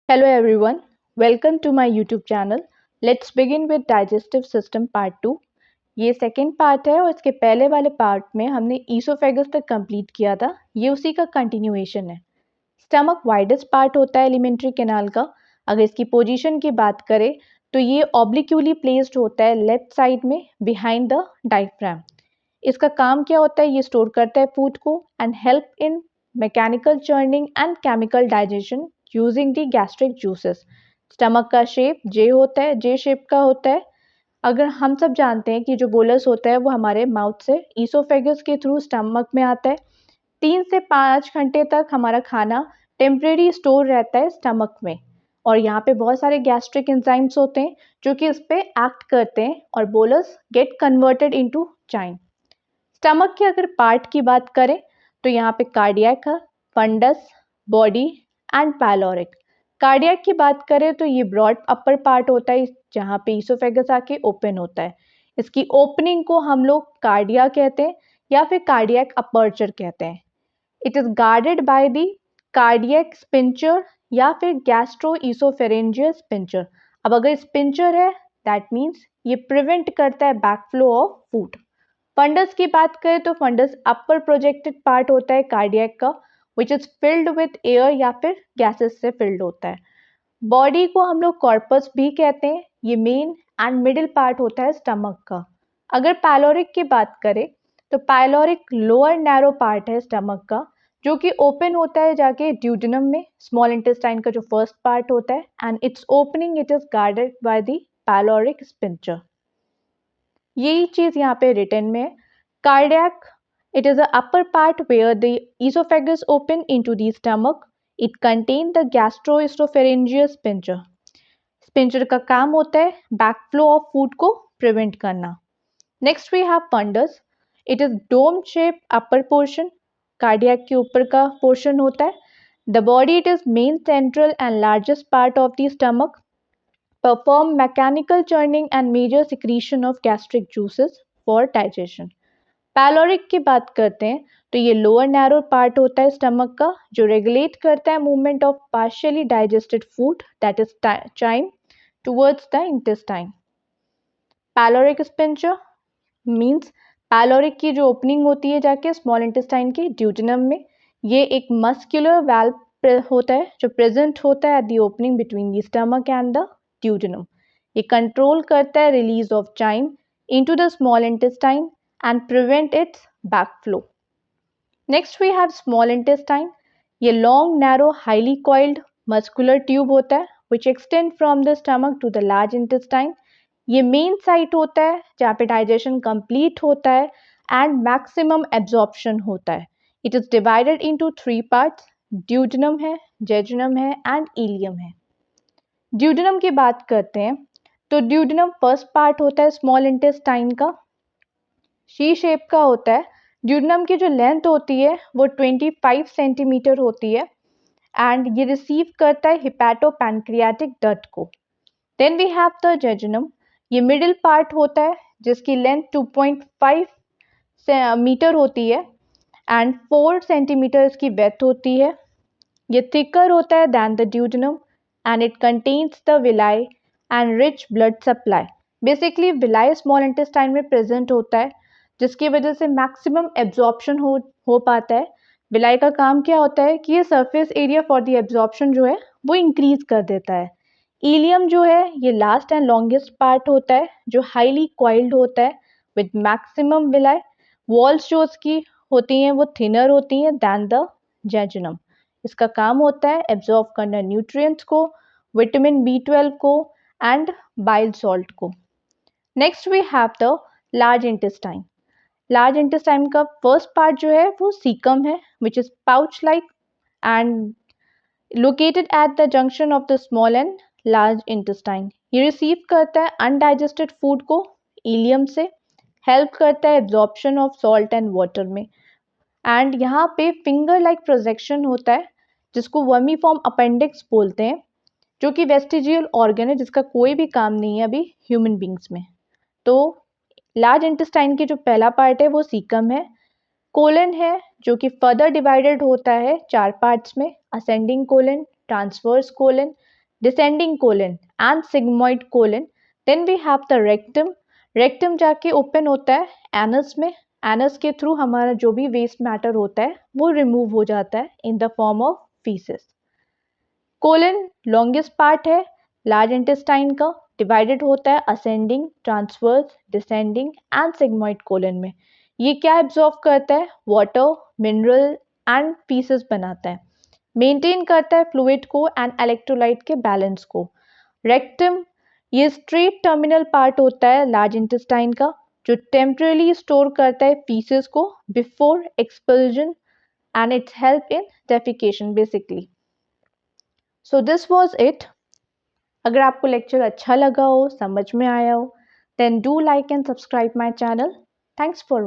Hello everyone, welcome to my YouTube channel. Let's begin with digestive system part 2. ये second part है और इसके पहले वाले पार्ट में हमने ईसोफेगस तक कंप्लीट किया था. ये उसी का कंटिन्यूएशन है. स्टमक वाइडेस्ट पार्ट होता है एलिमेंट्री कैनाल का. अगर इसकी पोजीशन की बात करें तो ये ऑब्लिक्यूली प्लेस्ड होता है लेफ्ट साइड में बिहाइंड द डायफ्राम. इसका काम क्या होता है? ये स्टोर करता है फूड को and help in mechanical churning and chemical digestion using the gastric juices. Stomach का शेप जे होता है, जे शेप का होता है. अगर हम सब जानते हैं कि जो बोलस होता है वो हमारे माउथ से ईसोफेगस के थ्रू स्टमक में आता है. 3 से 5 घंटे तक हमारा खाना टेम्परेरी स्टोर रहता है स्टमक में और यहाँ पे बहुत सारे गैस्ट्रिक एंजाइम्स होते हैं जो कि इस पे एक्ट करते हैं और bolus get converted into chyme. Stomach के अगर पार्ट की बात करें तो यहाँ पे कार्डियक है, fundus, body and pyloric. Cardiac की बात करें तो ये ब्रॉड अपर पार्ट होता है जहाँ पे ईसोफेगस आके ओपन होता है. इसकी ओपनिंग को हम लोग कार्डिया कहते हैं या फिर कार्डियक अपर्चर कहते हैं. It is guarded by the cardiac sphincter या फिर गैस्ट्रो ईसोफेरेंजियल स्पिंचर. अब अगर स्पिंचर है दैट मीन्स ये प्रिवेंट करता है बैकफ्लो ऑफ फूड. फंडस की बात करें तो फंडस अपर प्रोजेक्टेड पार्ट होता है कार्डियक का which is filled with air या फिर गैसेस से फिल्ड होता है. बॉडी को हम लोग कॉर्पस भी कहते हैं. ये मेन एंड मिडिल पार्ट होता है स्टमक का. अगर पैलोरिक की बात करें तो पैलोरिक लोअर नैरो पार्ट है स्टमक का जो कि ओपन होता है जाके ड्यूडेनम में, स्मॉल इंटेस्टाइन का जो फर्स्ट पार्ट होता है and it's opening it is guarded by the pyloric sphincter. यही चीज यहाँ पे रिटन में है. Cardiac, it is the upper part where the esophagus open into the stomach. It contain the gastroesophageal sphincter. Sphincter का काम होता है बैकफ्लो ऑफ फूड को प्रिवेंट करना. Next we have fundus. It is dome shape upper portion. Cardiac के ऊपर का portion होता है. The body it is main central and largest part of the stomach. perform mechanical churning and major secretion of gastric juices for digestion. Pyloric की बात करते हैं तो ये लोअर नैरो पार्ट होता है स्टमक का जो रेगुलेट करता है movement of partially digested food that is chyme towards the intestine. Pyloric sphincter means pyloric की जो ओपनिंग होती है जाके स्मॉल इंटेस्टाइन के ड्यूडेनम में, ये एक मस्कुलर वाल्व होता है जो प्रेजेंट होता है at the opening between the stomach and the duodenum. ये कंट्रोल करता है release of chyme into the small intestine and prevent its backflow. Next we have small intestine. ये long, narrow, highly coiled muscular tube होता है which extend from the stomach to the large intestine. ये main site होता है जहाँ पे digestion complete होता है and maximum absorption होता है. It is divided into 3 parts. duodenum है, jejunum है and ileum है. duodenum की बात करते हैं तो duodenum फर्स्ट पार्ट होता है स्मॉल इंटेस्टाइन का. शी शेप का होता है. ड्यूडेनम की जो लेंथ होती है वो 25 सेंटीमीटर होती है एंड ये रिसीव करता है हिपैटो पैनक्रियाटिक डक्ट को. Then we have the jejunum. ये मिडिल पार्ट होता है जिसकी लेंथ 2.5 मीटर होती है एंड 4 सेंटीमीटर इसकी वेथ होती है. ये थिकर होता है than the duodenum and it contains the villi and rich blood supply. Basically villi small intestine में प्रेजेंट होता है जिसकी वजह से मैक्सिमम एब्जॉर्प्शन हो पाता है. विलाई का काम क्या होता है कि ये surface area for the absorption जो है वो इंक्रीज कर देता है. इलियम जो है ये लास्ट एंड लॉन्गेस्ट पार्ट होता है जो हाईली कॉइल्ड होता है विद मैक्सिमम विलाई. वॉल्स जो उसकी होती हैं वो थिनर होती हैं दैन द जेजुनम. इसका काम होता है एब्जॉर्ब करना न्यूट्रिएंट्स को, विटामिन B12 को एंड बाइल सॉल्ट को. Next we have the large intestine. Large intestine का फर्स्ट पार्ट जो है वो सीकम है which is pouch like and located at the junction of the small and large intestine. ये receive करता है अनडाइजेस्टेड फूड को इलियम से, हेल्प करता है absorption of salt and water में एंड यहाँ पे फिंगर लाइक प्रोजेक्शन होता है जिसको वर्मीफॉर्म अपेंडिक्स बोलते हैं जो कि वेस्टिजियल ऑर्गन है जिसका कोई भी काम नहीं है अभी ह्यूमन बींग्स में. तो लार्ज इंटेस्टाइन की जो पहला पार्ट है वो सीकम है. कोलन है जो कि फर्दर डिवाइडेड होता है 4 पार्ट्स में, ascending colon, transverse colon descending colon and sigmoid colon. Then we have the rectum. Rectum जाके open होता है anus में. Anus के through हमारा जो भी waste matter होता है वो remove हो जाता है in the form of feces. Colon longest part है large intestine का, divided होता है ascending, transverse, descending and sigmoid colon में. ये क्या absorb करता है? Water, mineral and feces बनाता है. मेंटेन करता है फ्लूइड को एंड इलेक्ट्रोलाइट के बैलेंस को. रेक्टम ये स्ट्रेट टर्मिनल पार्ट होता है लार्ज इंटेस्टाइन का, जो टेम्परली स्टोर करता है फीसेस को before expulsion and it's help in defecation basically. So this was it. अगर आपको लेक्चर अच्छा लगा हो, समझ में आया हो, then do like and subscribe my channel. Thanks for